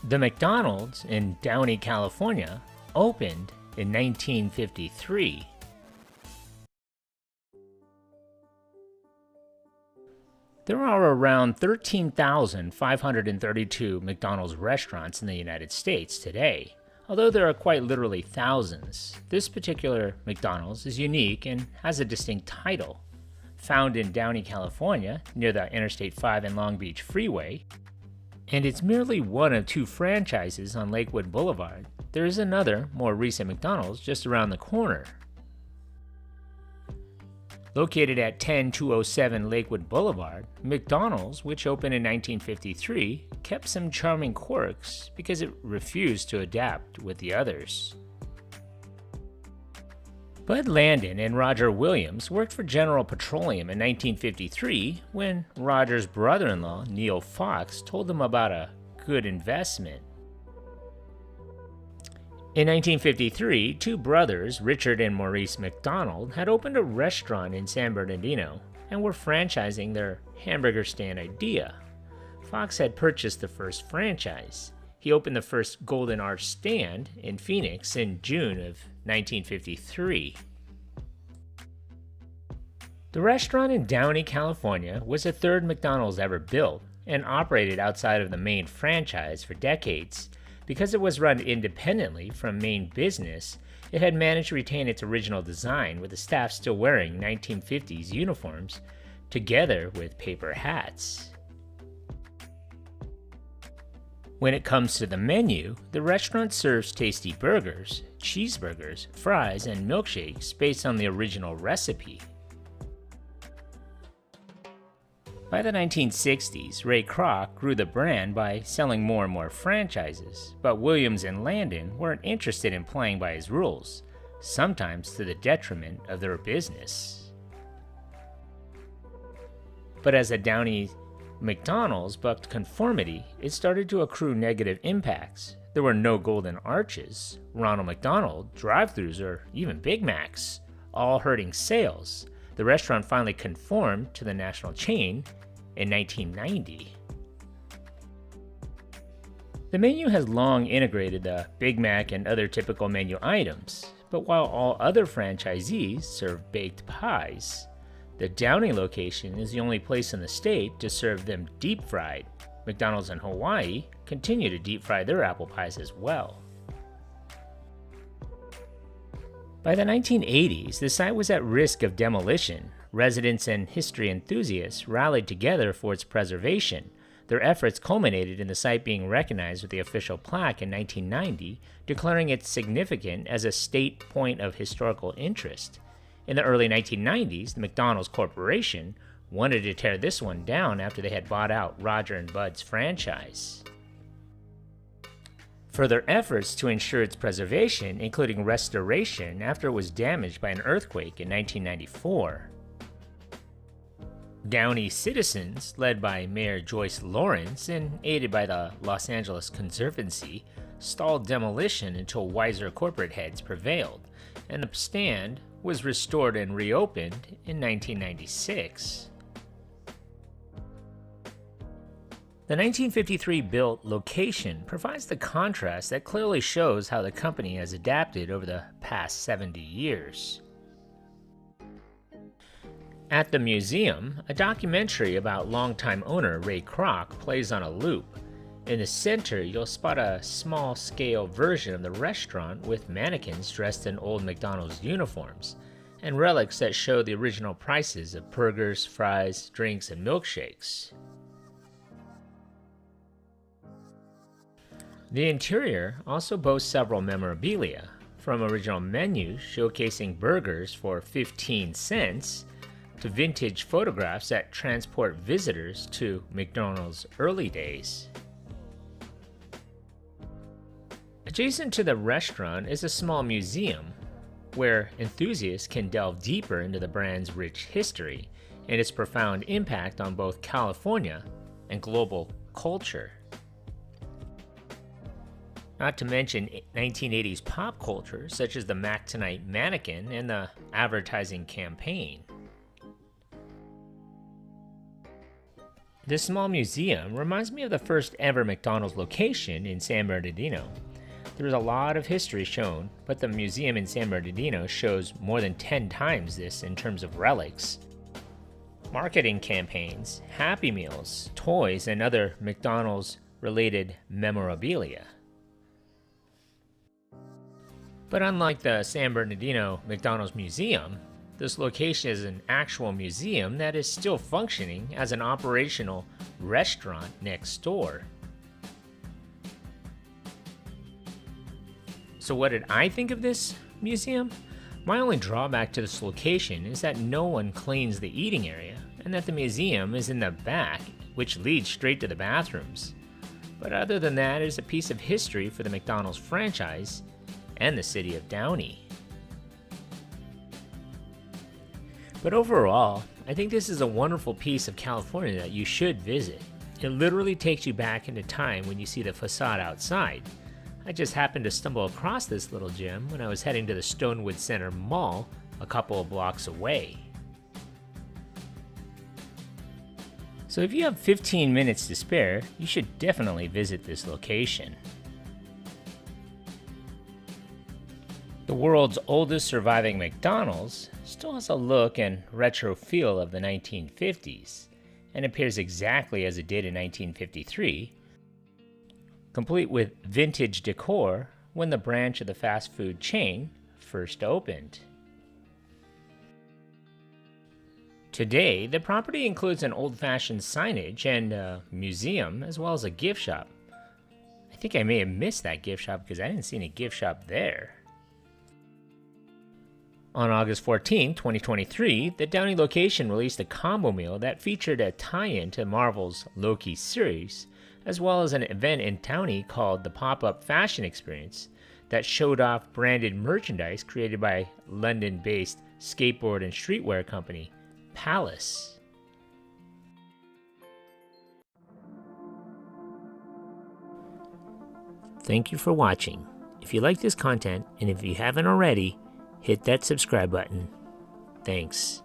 The McDonald's in Downey, California, opened in 1953. There are around 13,532 McDonald's restaurants in the United States today. Although there are quite literally thousands, this particular McDonald's is unique and has a distinct title. Found in Downey, California, near the Interstate 5 and Long Beach Freeway, and it's merely one of two franchises on Lakewood Boulevard, there is another, more recent McDonald's just around the corner. Located at 10207 Lakewood Boulevard, McDonald's, which opened in 1953, kept some charming quirks because it refused to adapt with the others. Bud Landon and Roger Williams worked for General Petroleum in 1953 when Roger's brother-in-law, Neil Fox, told them about a good investment. In 1953, two brothers, Richard and Maurice McDonald, had opened a restaurant in San Bernardino and were franchising their hamburger stand idea. Fox had purchased the first franchise. He opened the first Golden Arch stand in Phoenix in June of 1953. The restaurant in Downey, California was the third McDonald's ever built and operated outside of the main franchise for decades. Because it was run independently from main business, it had managed to retain its original design with the staff still wearing 1950s uniforms, together with paper hats. When it comes to the menu, the restaurant serves tasty burgers, cheeseburgers, fries, and milkshakes based on the original recipe. By the 1960s, Ray Kroc grew the brand by selling more and more franchises, but Williams and Landon weren't interested in playing by his rules, sometimes to the detriment of their business. But as the Downey McDonald's bucked conformity, it started to accrue negative impacts. There were no Golden Arches, Ronald McDonald, drive-thrus, or even Big Macs, all hurting sales. The restaurant finally conformed to the national chain in 1990. The menu has long integrated the Big Mac and other typical menu items, but while all other franchisees serve baked pies, the Downey location is the only place in the state to serve them deep-fried. McDonald's in Hawaii continue to deep-fry their apple pies as well. By the 1980s, the site was at risk of demolition. Residents and history enthusiasts rallied together for its preservation. Their efforts culminated in the site being recognized with the official plaque in 1990, declaring it significant as a state point of historical interest. In the early 1990s, the McDonald's Corporation wanted to tear this one down after they had bought out Roger and Bud's franchise. Further efforts to ensure its preservation, including restoration after it was damaged by an earthquake in 1994. Downey citizens, led by Mayor Joyce Lawrence and aided by the Los Angeles Conservancy, stalled demolition until wiser corporate heads prevailed, and the stand was restored and reopened in 1996. The 1953-built location provides the contrast that clearly shows how the company has adapted over the past 70 years. At the museum, a documentary about longtime owner Ray Kroc plays on a loop. In the center, you'll spot a small-scale version of the restaurant with mannequins dressed in old McDonald's uniforms, and relics that show the original prices of burgers, fries, drinks, and milkshakes. The interior also boasts several memorabilia, from original menus showcasing burgers for 15 cents to vintage photographs that transport visitors to McDonald's early days. Adjacent to the restaurant is a small museum where enthusiasts can delve deeper into the brand's rich history and its profound impact on both California and global culture. Not to mention 1980s pop culture, such as the Mac Tonight mannequin and the advertising campaign. This small museum reminds me of the first ever McDonald's location in San Bernardino. There's a lot of history shown, but the museum in San Bernardino shows more than 10 times this in terms of relics. Marketing campaigns, Happy Meals, toys, and other McDonald's-related memorabilia. But unlike the San Bernardino McDonald's Museum, this location is an actual museum that is still functioning as an operational restaurant next door. So what did I think of this museum? My only drawback to this location is that no one cleans the eating area, and that the museum is in the back, which leads straight to the bathrooms. But other than that, it is a piece of history for the McDonald's franchise and the city of Downey. But overall, I think this is a wonderful piece of California that you should visit. It literally takes you back into time when you see the facade outside. I just happened to stumble across this little gem when I was heading to the Stonewood Center Mall a couple of blocks away. So if you have 15 minutes to spare, you should definitely visit this location. The world's oldest surviving McDonald's still has a look and retro feel of the 1950s, and appears exactly as it did in 1953, complete with vintage decor when the branch of the fast food chain first opened. Today, the property includes an old-fashioned signage and a museum, as well as a gift shop. I think I may have missed that gift shop because I didn't see any gift shop there. On August 14, 2023, the Downey location released a combo meal that featured a tie-in to Marvel's Loki series, as well as an event in Downey called the Pop-Up Fashion Experience that showed off branded merchandise created by London-based skateboard and streetwear company Palace. Thank you for watching. If you like this content, and if you haven't already, hit that subscribe button. Thanks.